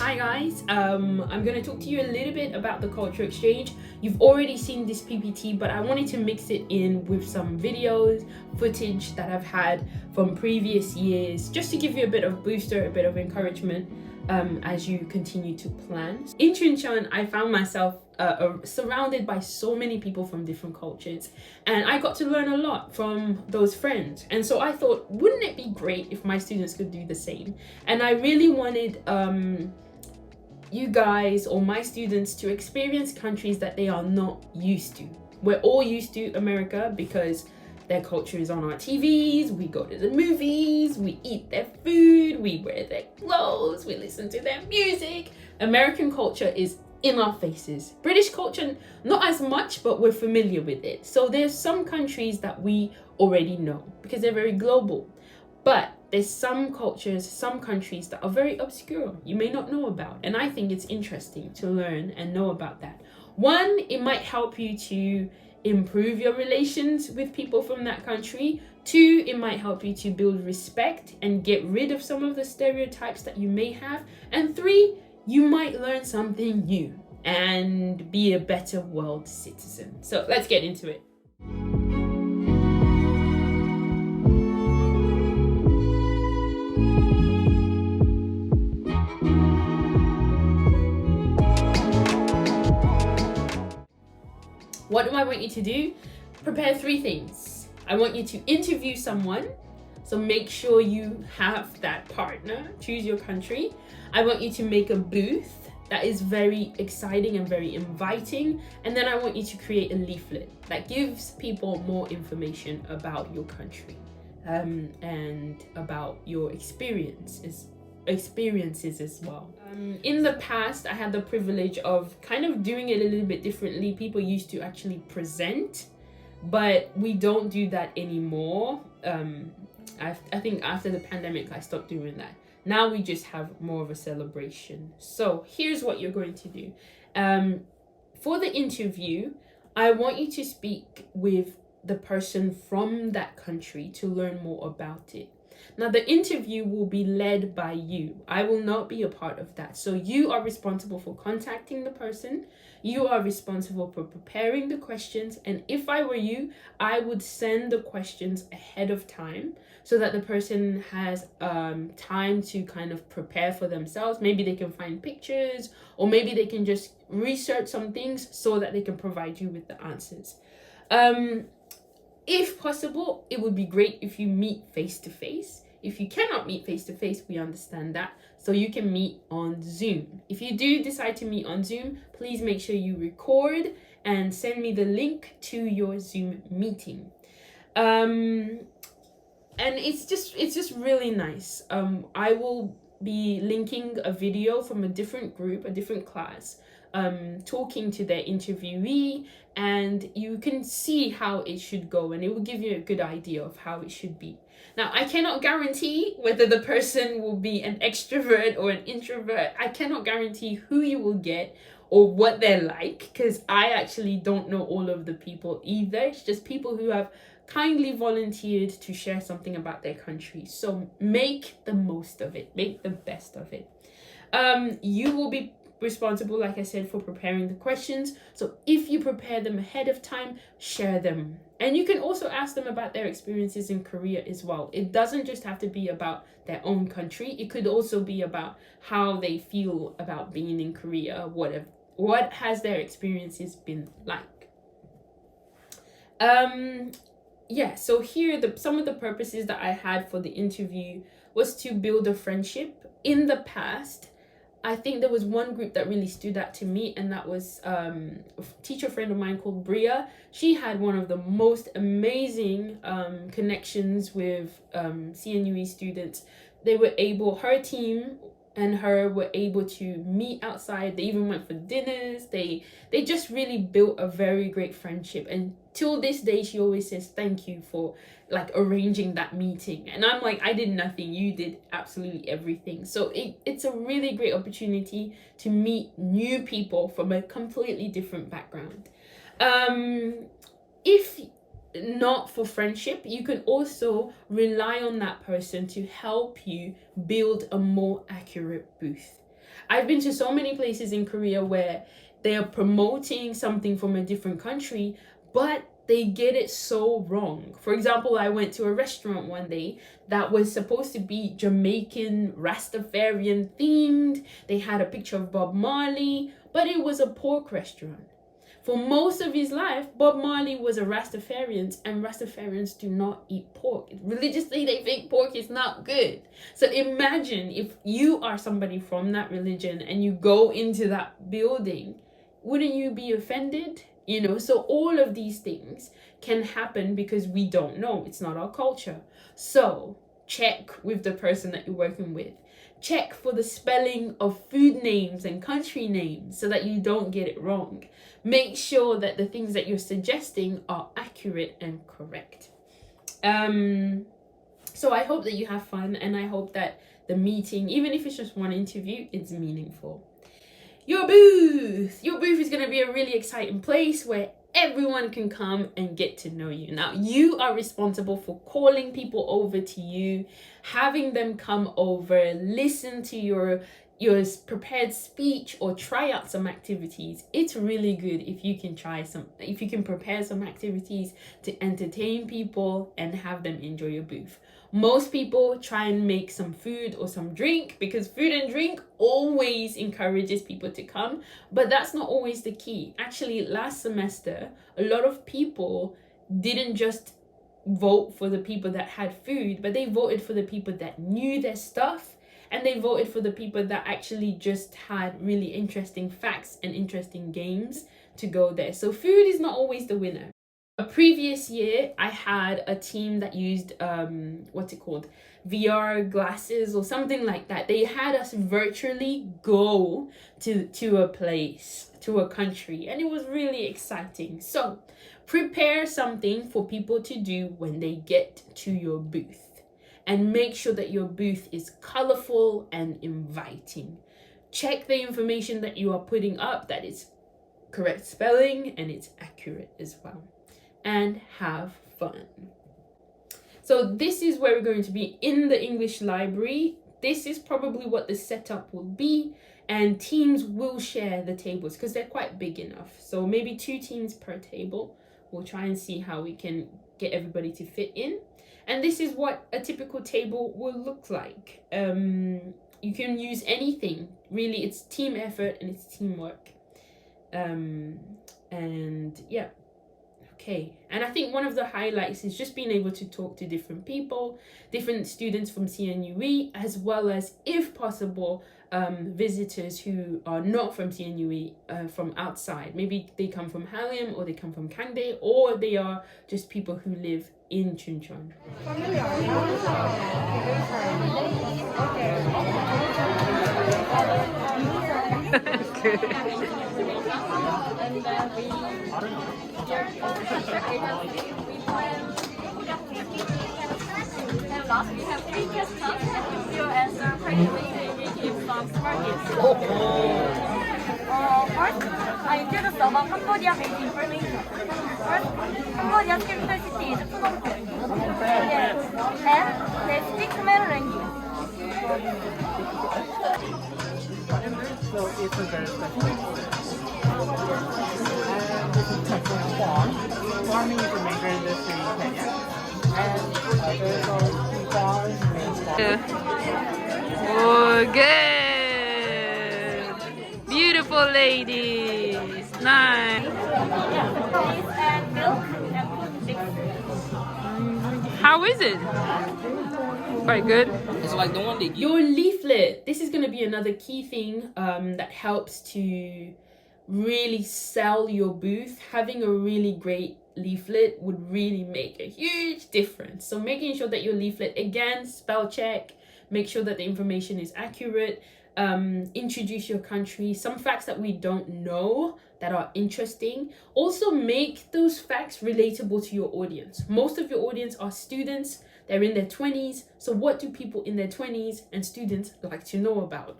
Hi guys, I'm going to talk to you a little bit about the culture exchange. You've already seen this PPT, but I wanted to mix it in with some videos, footage that I've had from previous years, just to give you a bit of booster, a bit of encouragement as you continue to plan. In Xchange, I found myself surrounded by so many people from different cultures, and I got to learn a lot from those friends. And so I thought, wouldn't it be great if my students could do the same? And I really wanted you guys or my students to experience countries that they are not used to. We're all used to America because their culture is on our TVs, we go to the movies, we eat their food, we wear their clothes, we listen to their music. American culture is in our faces. British culture, not as much, but we're familiar with it. So there's some countries that we already know because they're very global. But there's some cultures, some countries that are very obscure, you may not know about. And I think it's interesting to learn and know about that. One, it might help you to improve your relations with people from that country. Two, it might help you to build respect and get rid of some of the stereotypes that you may have. And three, you might learn something new and be a better world citizen. So let's get into it. What do I want you to do? Prepare 3 things. I want you to interview someone. So make sure you have that partner. Choose your country. I want you to make a booth that is very exciting and very inviting. And then I want you to create a leaflet that gives people more information about your country and about your experiences as well. In the past, I had the privilege of kind of doing it a little bit differently. People used to actually present, but we don't do that anymore. I think after the pandemic, I stopped doing that. Now we just have more of a celebration. So here's what you're going to do. For the interview, I want you to speak with the person from that country to learn more about it. Now, the interview will be led by you. I will not be a part of that. So you are responsible for contacting the person. You are responsible for preparing the questions. And if I were you, I would send the questions ahead of time so that the person has time to kind of prepare for themselves. Maybe they can find pictures, or maybe they can just research some things so that they can provide you with the answers. If possible, it would be great if you meet face to face. If you cannot meet face to face, we understand that. So you can meet on Zoom. If you do decide to meet on Zoom, please make sure you record and send me the link to your Zoom meeting. And it's just really nice. I will be linking a video from a different group, a different class, talking to their interviewee, and you can see how it should go, and it will give you a good idea of how it should be. Now, I cannot guarantee whether the person will be an extrovert or an introvert. I cannot guarantee who you will get or what they're like, because I actually don't know all of the people either. It's just people who have kindly volunteered to share something about their country. So make the most of it, make the best of it. You will be responsible, like I said, for preparing the questions. So if you prepare them ahead of time, share them. And you can also ask them about their experiences in Korea as well. It doesn't just have to be about their own country. It could also be about how they feel about being in Korea. What has their experiences been like? Yeah, so here some of the purposes that I had for the interview was to build a friendship. In the past, I think there was one group that really stood out to me, and that was a teacher friend of mine called Bria. She had one of the most amazing connections with CNUE students. Her team and her were able to meet outside. They even went for dinners. They just really built a very great friendship. And till this day, she always says thank you for like arranging that meeting. And I'm like, I did nothing. You did absolutely everything. So it's a really great opportunity to meet new people from a completely different background. If not for friendship, you can also rely on that person to help you build a more accurate booth. I've been to so many places in Korea where they are promoting something from a different country, but they get it so wrong. For example, I went to a restaurant one day that was supposed to be Jamaican Rastafarian themed. They had a picture of Bob Marley, but it was a pork restaurant. For most of his life, Bob Marley was a Rastafarian, and Rastafarians do not eat pork. Religiously, they think pork is not good. So imagine if you are somebody from that religion and you go into that building, wouldn't you be offended? You know, so all of these things can happen because we don't know. It's not our culture. So check with the person that you're working with. Check for the spelling of food names and country names so that you don't get it wrong. Make sure that the things that you're suggesting are accurate and correct. So I hope that you have fun, and I hope that the meeting, even if it's just one interview, it's meaningful. Your booth is going to be a really exciting place where everyone can come and get to know you. Now, you are responsible for calling people over to you, having them come over, listen to your prepared speech, or try out some activities. It's really good if you can prepare some activities to entertain people and have them enjoy your booth. Most people try and make some food or some drink because food and drink always encourages people to come, but that's not always the key. Actually, last semester, a lot of people didn't just vote for the people that had food, but they voted for the people that knew their stuff, and they voted for the people that actually just had really interesting facts and interesting games to go there. So food is not always the winner. A previous year, I had a team that used VR glasses or something like that. They had us virtually go to a place, to a country, and it was really exciting. So prepare something for people to do when they get to your booth, and make sure that your booth is colorful and inviting. Check the information that you are putting up, that it's correct spelling and it's accurate as well. And have fun. So this is where we're going to be in the English library. This is probably what the setup will be, and teams will share the tables because they're quite big enough. So maybe 2 teams per table. We'll try and see how we can get everybody to fit in. And this is what a typical table will look like. You can use anything. Really, it's team effort and it's teamwork. And yeah. Okay, and I think one of the highlights is just being able to talk to different people, different students from CNUE, as well as, if possible, visitors who are not from CNUE, from outside. Maybe they come from Hallym, or they come from Kangdae, or they are just people who live in Chuncheon. And last, we have 3 questions that you answer correctly. We give some smart gifts. First, I introduce about Cambodia basic information. First, Cambodia's capital city is Phnom Penh. Yes. And they speak Khmer language. So it's a very special this is technical farm. Farming is a major industry in Kenya. And there's all farms, main farms. Oh, good. Beautiful ladies. Nice. Cheese and milk and food mix. How is it? Quite good. It's like the one that Your leaflet. This is going to be another key thing that helps to really sell your booth. Having a really great leaflet would really make a huge difference. So making sure that your leaflet, again, spell check, make sure that the information is accurate, introduce your country, some facts that we don't know that are interesting. Also make those facts relatable to your audience. Most of your audience are students. They're in their 20s. So what do people in their 20s and students like to know about?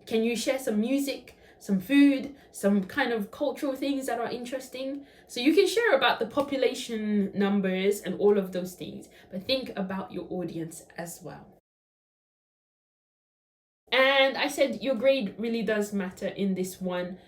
Can you share some music, some food, some kind of cultural things that are interesting? So you can share about the population numbers and all of those things, but think about your audience as well. And I said your grade really does matter in this one.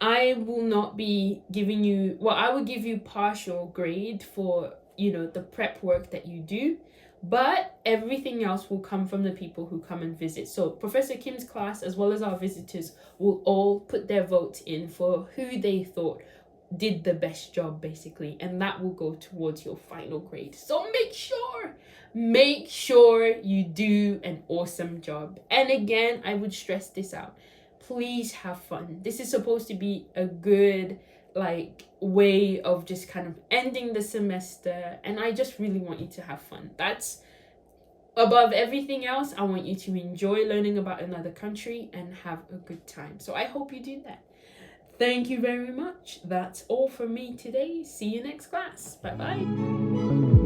I will not be giving you, well, I will give you partial grade for, you know, the prep work that you do, but everything else will come from the people who come and visit. So Professor Kim's class, as well as our visitors, will all put their votes in for who they thought did the best job, basically, and that will go towards your final grade. So make sure you do an awesome job. And again, I would stress this out, please have fun. This is supposed to be a good like way of just kind of ending the semester, and I just really want you to have fun. That's above everything else. I want you to enjoy learning about another country and have a good time. So I hope you do that. Thank you very much. That's all from me today. See you next class. Bye bye.